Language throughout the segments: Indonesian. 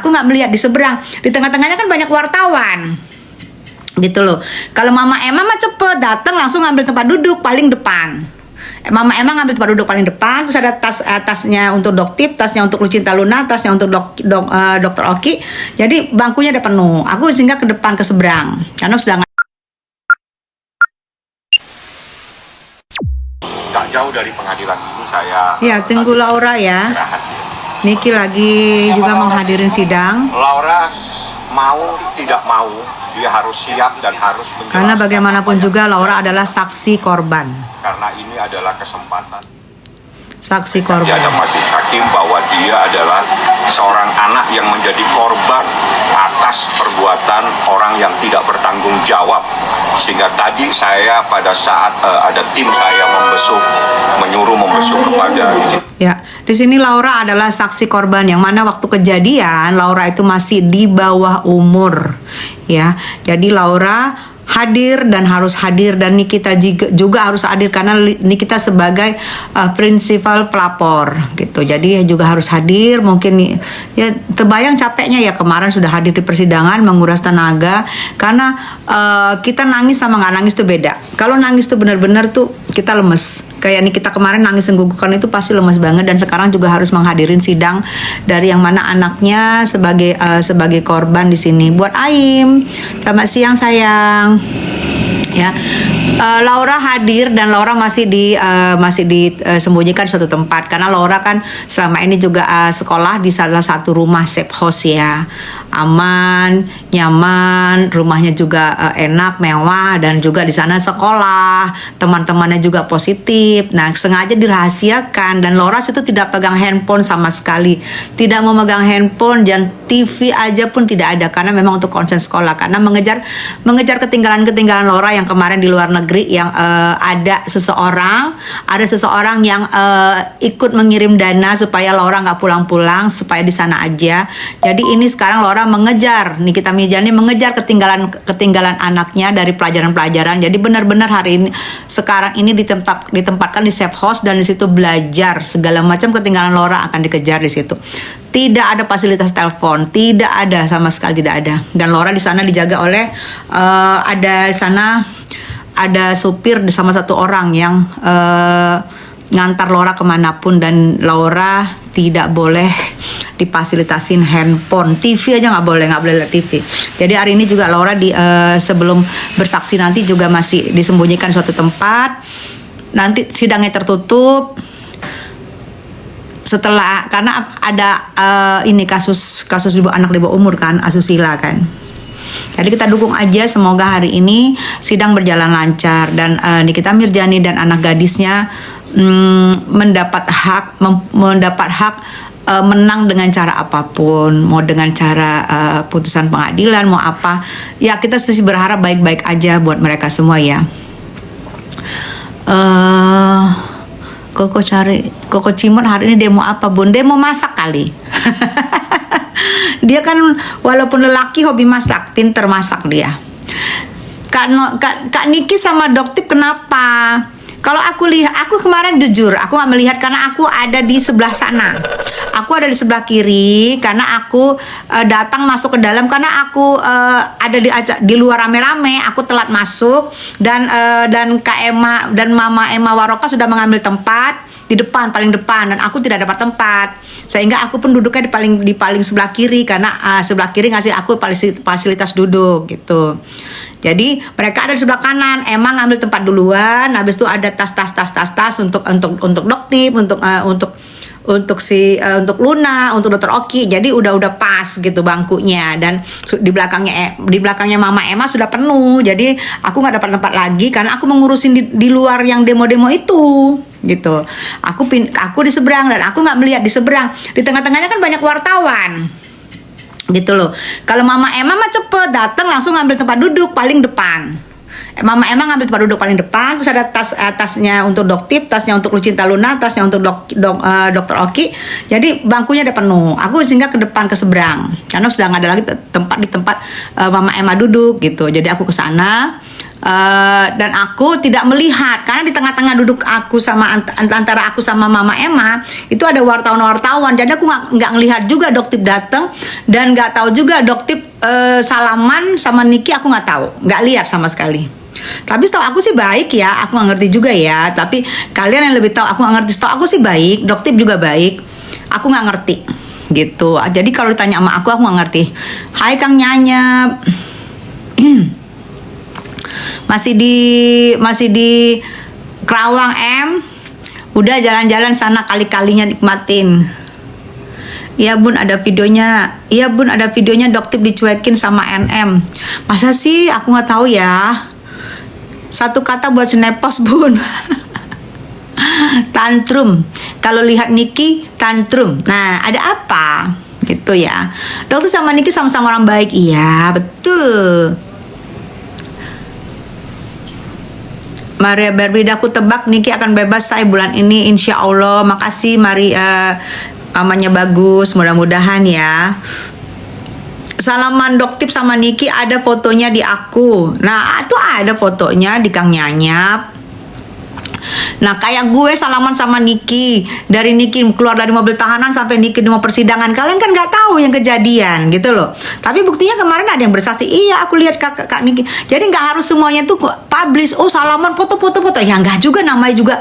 aku nggak melihat di seberang. Di tengah-tengahnya kan banyak wartawan gitu loh. Kalau Mama Emma mah cepet datang langsung ngambil tempat duduk paling depan. Mama Emma ngambil tempat duduk paling depan, terus ada tasnya untuk Doktip, tasnya untuk Lucinta Luna, tasnya untuk Dokter Oki. Jadi bangkunya ada penuh. Aku sehingga ke depan ke seberang karena sudah nggak jauh dari pengadilan ini saya. Ya, tunggu Laura ya. Niki lagi juga menghadirin sidang. Laura mau tidak mau dia harus siap dan harus menjelaskan. Karena bagaimanapun juga Laura adalah saksi korban. Karena ini adalah kesempatan. Saksi korban. Dia ada majelis hakim bahwa dia adalah seorang anak yang menjadi korban atas perbuatan orang yang tidak bertanggung jawab. Sehingga tadi saya pada saat ada tim saya menyuruh membesuk kepada Ya, di sini Laura adalah saksi korban yang mana waktu kejadian Laura itu masih di bawah umur, ya. Jadi Laura hadir dan harus hadir dan Nikita juga harus hadir karena Nikita sebagai prinsipal pelapor gitu. Jadi juga harus hadir. Mungkin ya terbayang capeknya ya kemarin sudah hadir di persidangan menguras tenaga karena kita nangis sama nggak nangis itu beda. Kalau nangis tuh benar-benar tuh kita lemes. Kayak Nikita kemarin nangis senggugukan itu pasti lemes banget dan sekarang juga harus menghadirin sidang dari yang mana anaknya sebagai korban di sini. Buat Aim, selamat siang sayang. Ya, Laura hadir dan Laura masih disembunyikan di suatu tempat karena Laura kan selama ini juga sekolah di salah satu rumah safe house ya, aman, nyaman, rumahnya juga enak, mewah dan juga di sana sekolah, teman-temannya juga positif. Nah, sengaja dirahasiakan dan Laura itu tidak pegang handphone sama sekali, tidak mau megang handphone dan TV aja pun tidak ada karena memang untuk konsen sekolah karena mengejar ketinggalan Laura yang kemarin di luar negeri yang ada seseorang yang ikut mengirim dana supaya Laura nggak pulang-pulang supaya di sana aja. Jadi ini sekarang Laura mengejar Nikita Mirzani mengejar ketinggalan anaknya dari pelajaran-pelajaran. Jadi benar-benar hari ini sekarang ini ditempatkan di safe house dan di situ belajar segala macam ketinggalan Laura akan dikejar di situ. Tidak ada fasilitas telepon, tidak ada sama sekali tidak ada. Dan Laura di sana dijaga oleh ada supir sama satu orang yang ngantar Laura kemanapun dan Laura tidak boleh difasilitasin handphone, TV aja nggak boleh lihat TV. Jadi hari ini juga Laura sebelum bersaksi nanti juga masih disembunyikan suatu tempat. Nanti sidangnya tertutup. Karena ada ini kasus anak di bawah umur kan, asusila kan. Jadi kita dukung aja semoga hari ini sidang berjalan lancar dan Nikita Mirzani dan anak gadisnya mendapat hak menang dengan cara apapun, mau dengan cara putusan pengadilan mau apa. Ya kita sih berharap baik-baik aja buat mereka semua ya. Koko Cimot hari ini demo apa bun? Demo masak kali. Dia kan walaupun lelaki hobi masak, pinter masak dia. Kak Niki sama Doktip kenapa? Kalau aku kemarin jujur, aku nggak melihat karena aku ada di sebelah sana. Aku ada di sebelah kiri karena aku datang masuk ke dalam karena aku ada di luar rame-rame. Aku telat masuk dan Kak Emma dan Mama Emma Waroka sudah mengambil tempat di depan, paling depan, dan aku tidak dapat tempat sehingga aku pun duduknya di paling sebelah kiri karena sebelah kiri ngasih aku fasilitas duduk gitu. Jadi mereka ada di sebelah kanan, emang ngambil tempat duluan, habis itu ada tas untuk Doktip, untuk Luna, untuk Dokter Oki. Jadi udah pas gitu bangkunya dan di belakangnya Mama Emma sudah penuh. Jadi aku nggak dapat tempat lagi karena aku mengurusin di luar yang demo-demo itu gitu. Aku di seberang dan aku nggak melihat di seberang. Di tengah-tengahnya kan banyak wartawan. Gitu loh. Kalau Mama Emma mah cepet datang langsung ngambil tempat duduk paling depan. Mama Emma ngambil tempat duduk paling depan, terus ada tasnya untuk Doktip, tasnya untuk Lucinta Luna, tasnya untuk Dokter Oki. Jadi bangkunya ada penuh. Aku sehingga ke depan ke seberang karena sudah nggak ada lagi tempat Mama Emma duduk gitu. Jadi aku ke sana Dan aku tidak melihat karena di tengah-tengah duduk aku sama antara aku sama Mama Emma itu ada wartawan-wartawan, jadi aku nggak ngelihat juga Doktip datang, dan nggak tahu juga Doktip salaman sama Niki, aku nggak tahu, nggak lihat sama sekali. Tapi setahu aku sih baik ya, aku nggak ngerti juga ya, tapi kalian yang lebih tahu, aku nggak ngerti. Setahu aku sih baik, Doktip juga baik, aku nggak ngerti gitu. Jadi kalau ditanya sama aku nggak ngerti. Hai Kang Nyanyap. masih di Kerawang udah jalan-jalan sana, kali-kalinya nikmatin. Iya bun, ada videonya. Iya bun, ada videonya Doktip dicuekin sama NM. Masa sih? Aku nggak tahu ya. Satu kata buat snappost bun. Tantrum. Kalau lihat Niki tantrum. Nah, ada apa? Gitu ya. Doktip sama Niki sama-sama orang baik. Iya, betul. Maria Berbeda, aku tebak Niki akan bebas saya bulan ini, insya Allah. Makasih Maria, namanya bagus, mudah-mudahan ya. Salaman Doktip sama Niki, ada fotonya di aku. Nah itu ada fotonya di Kang Nyanyap. Nah kayak gue salaman sama Niki, dari Niki keluar dari mobil tahanan sampai Niki di mau persidangan, kalian kan nggak tahu yang kejadian gitu loh. Tapi buktinya kemarin ada yang bersaksi, iya aku lihat kak Niki. Jadi nggak harus semuanya tuh publish, oh salaman foto, ya nggak juga, namanya juga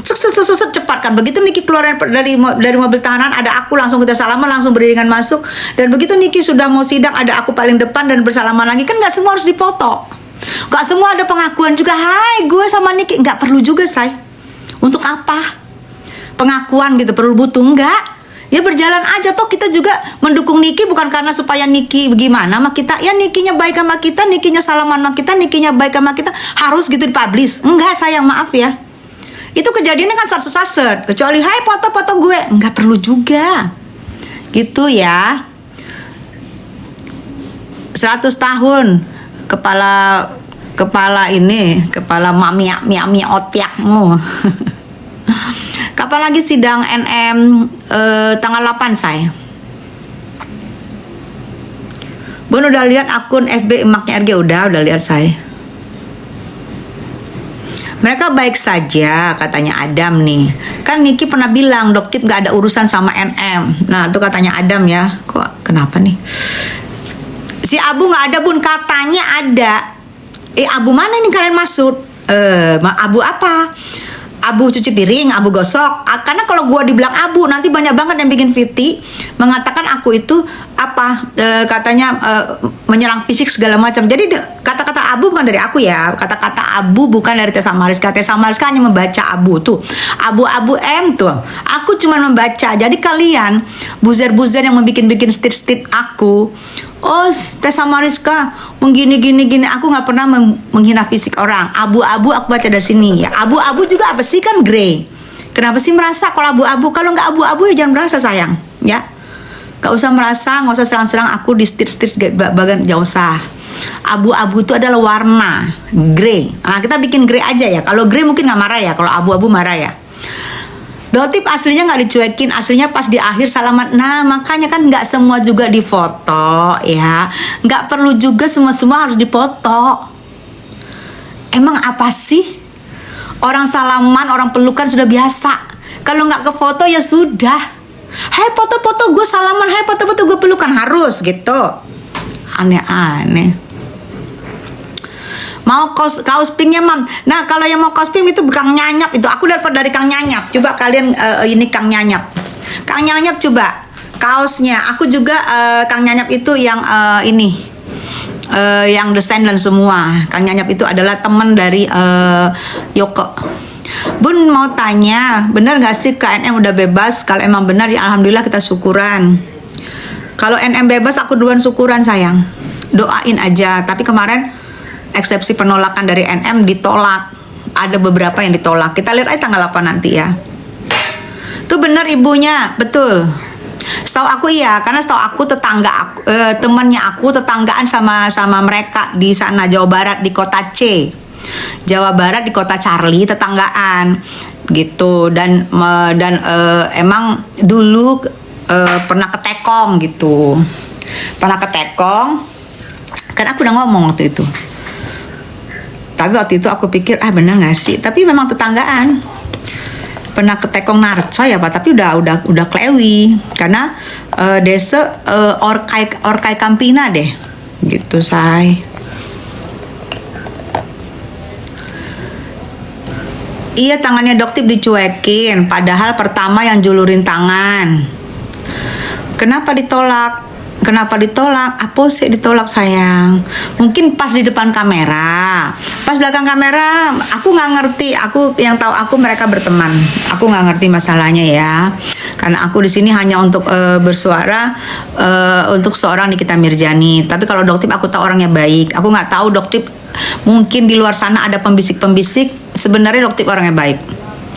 cepat kan. Begitu Niki keluar dari mobil tahanan, ada aku, langsung kita salaman, langsung beriringan masuk. Dan begitu Niki sudah mau sidang, ada aku paling depan dan bersalaman lagi. Kan nggak semua harus dipoto, nggak semua ada pengakuan juga. Hai gue sama Niki, nggak perlu juga say. Untuk apa pengakuan gitu, perlu butuh? Enggak ya, berjalan aja. Toh kita juga mendukung Niki bukan karena supaya Niki bagaimana sama kita ya. Nikinya baik sama kita, Nikinya salaman sama kita, Nikinya baik sama kita, harus gitu dipublish? Enggak sayang, maaf ya. Itu kejadiannya kan saset-saset. Kecuali hai foto-foto gue, enggak perlu juga gitu ya. 100 tahun kepala mami otiakmu. Kapan lagi sidang NM? Tanggal 8 saya. Bun udah lihat akun FB emaknya RG? Udah lihat saya. Mereka baik saja katanya Adam nih. Kan Niki pernah bilang Doktip gak ada urusan sama NM. Nah itu katanya Adam ya. Kok kenapa nih? Si Abu gak ada bun, katanya ada. Abu mana ini kalian maksud? Abu apa? Abu cuci piring, abu gosok. Karena kalau gua dibilang abu, nanti banyak banget yang bikin fiti mengatakan aku itu apa, katanya menyerang fisik segala macam. Jadi kata-kata abu bukan dari aku ya. Kata-kata abu bukan dari Tessa Mariska. Tessa Mariska hanya membaca abu tuh. Abu-abu tuh. Aku cuma membaca. Jadi kalian buzer-buzer yang membikin stit-stit aku. Oh, Tessa Mariska gini. Aku nggak pernah menghina fisik orang. Abu-abu aku baca dari sini ya. Abu-abu juga apa sih, kan grey. Kenapa sih merasa kalau abu-abu? Kalau nggak abu-abu ya jangan merasa sayang ya. Gak usah merasa, nggak usah serang-serang aku di stit-stit bagian, jauh usah. Abu-abu itu adalah warna grey. Nah kita bikin grey aja ya. Kalau grey mungkin nggak marah ya. Kalau abu-abu marah ya. Doktip aslinya nggak dicuekin, aslinya pas di akhir salaman. Nah makanya kan nggak semua juga difoto ya, nggak perlu juga semua harus dipoto. Emang apa sih, orang salaman, orang pelukan sudah biasa. Kalau nggak ke foto ya sudah. Hai foto-foto gue salaman, hai foto-foto gue pelukan, harus gitu. Aneh-aneh. Mau kaos pinknya mam. Nah kalau yang mau kaos pink itu Kang Nyanyap, itu aku dapat dari Kang Nyanyap. Coba kalian ini Kang Nyanyap coba kaosnya. Aku juga Kang Nyanyap itu yang ini yang desain dan semua. Kang Nyanyap itu adalah teman dari Yoko. Bun mau tanya, benar gak sih KNM udah bebas? Kalau emang benar ya alhamdulillah, kita syukuran. Kalau NM bebas aku duluan syukuran sayang. Doain aja. Tapi kemarin eksepsi penolakan dari NM ditolak. Ada beberapa yang ditolak. Kita lihat aja tanggal 8 nanti ya. Itu benar ibunya, betul. Setahu aku iya, karena setahu aku tetangga aku, temannya aku tetanggaan sama mereka di sana Jawa Barat, di kota C. Jawa Barat di kota Charlie, tetanggaan gitu. Dan emang dulu pernah ketekong gitu. Pernah ketekong. Kan aku udah ngomong waktu itu. Tapi waktu itu aku pikir benar nggak sih? Tapi memang tetanggaan. Pernah ke Tekong Narco ya Pak, tapi udah klewi karena desa Orkai Kampina deh. Gitu say. Iya, tangannya Doktip dicuekin, padahal pertama yang julurin tangan. Kenapa ditolak? Kenapa ditolak? Apa sih ditolak sayang? Mungkin pas di depan kamera, pas belakang kamera, aku nggak ngerti. Aku yang tahu aku mereka berteman. Aku nggak ngerti masalahnya ya. Karena aku di sini hanya untuk bersuara untuk seorang Nikita Mirzani. Tapi kalau Doktip aku tahu orangnya baik. Aku nggak tahu Doktip, mungkin di luar sana ada pembisik-pembisik. Sebenarnya Doktip orangnya baik.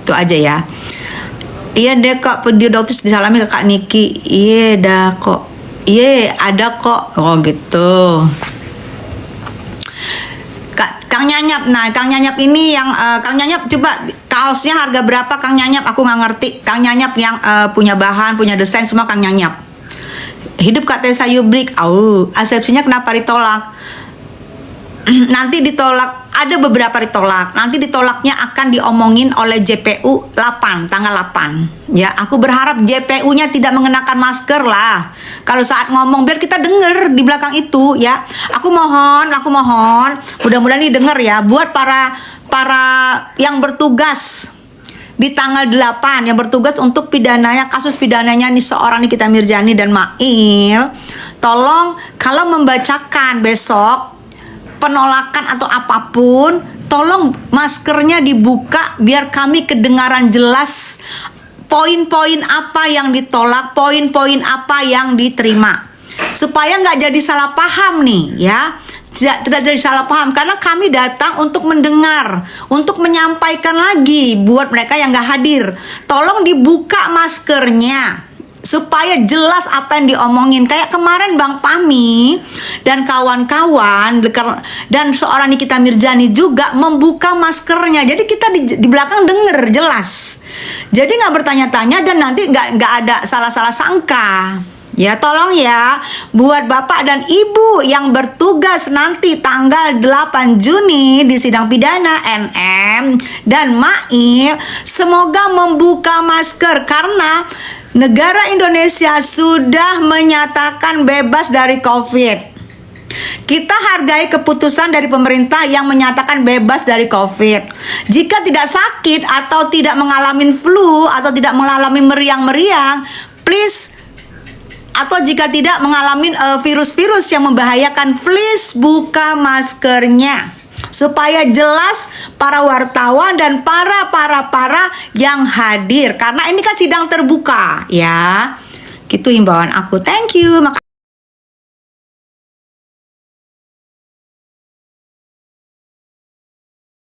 Itu aja ya. Iya deh kok, video Doktip disalami ke Kak Niki. Iya dah kok. Iya, ada kok. Oh gitu. Kang Nyanyap. Nah, Kang Nyanyap ini yang Kang Nyanyap coba kaosnya harga berapa Kang Nyanyap? Aku nggak ngerti. Kang Nyanyap yang punya bahan, punya desain semua Kang Nyanyap. Hidup Kak Tessa Yubrik. Asepsinya kenapa ditolak? Nanti ditolak, ada beberapa ditolak. Nanti ditolaknya akan diomongin oleh JPU 8, tanggal 8. Ya, aku berharap JPU-nya tidak mengenakan masker lah. Kalau saat ngomong biar kita denger di belakang itu ya. Aku mohon, mudah-mudahan ini denger ya buat para yang bertugas di tanggal 8 yang bertugas untuk pidananya, kasus pidananya nih seorang Nikita Mirzani dan Mail. Tolong kalau membacakan besok penolakan atau apapun, tolong maskernya dibuka biar kami kedengaran jelas poin-poin apa yang ditolak, poin-poin apa yang diterima, supaya nggak jadi salah paham nih ya. Tidak jadi salah paham karena kami datang untuk mendengar, untuk menyampaikan lagi buat mereka yang nggak hadir. Tolong dibuka maskernya supaya jelas apa yang diomongin. Kayak kemarin Bang Pami dan kawan-kawan dan seorang Nikita Mirzani juga membuka maskernya, jadi kita di belakang denger jelas, jadi nggak bertanya-tanya dan nanti nggak ada salah-salah sangka. Ya tolong ya buat Bapak dan Ibu yang bertugas nanti tanggal 8 Juni di sidang pidana NM dan Mail, semoga membuka masker karena negara Indonesia sudah menyatakan bebas dari COVID. Kita hargai keputusan dari pemerintah yang menyatakan bebas dari COVID. Jika tidak sakit atau tidak mengalami flu atau tidak mengalami meriang-meriang, please, atau jika tidak mengalami virus-virus yang membahayakan, please buka maskernya supaya jelas para wartawan dan para yang hadir, karena ini kan sidang terbuka ya. Gitu himbauan aku. Thank you.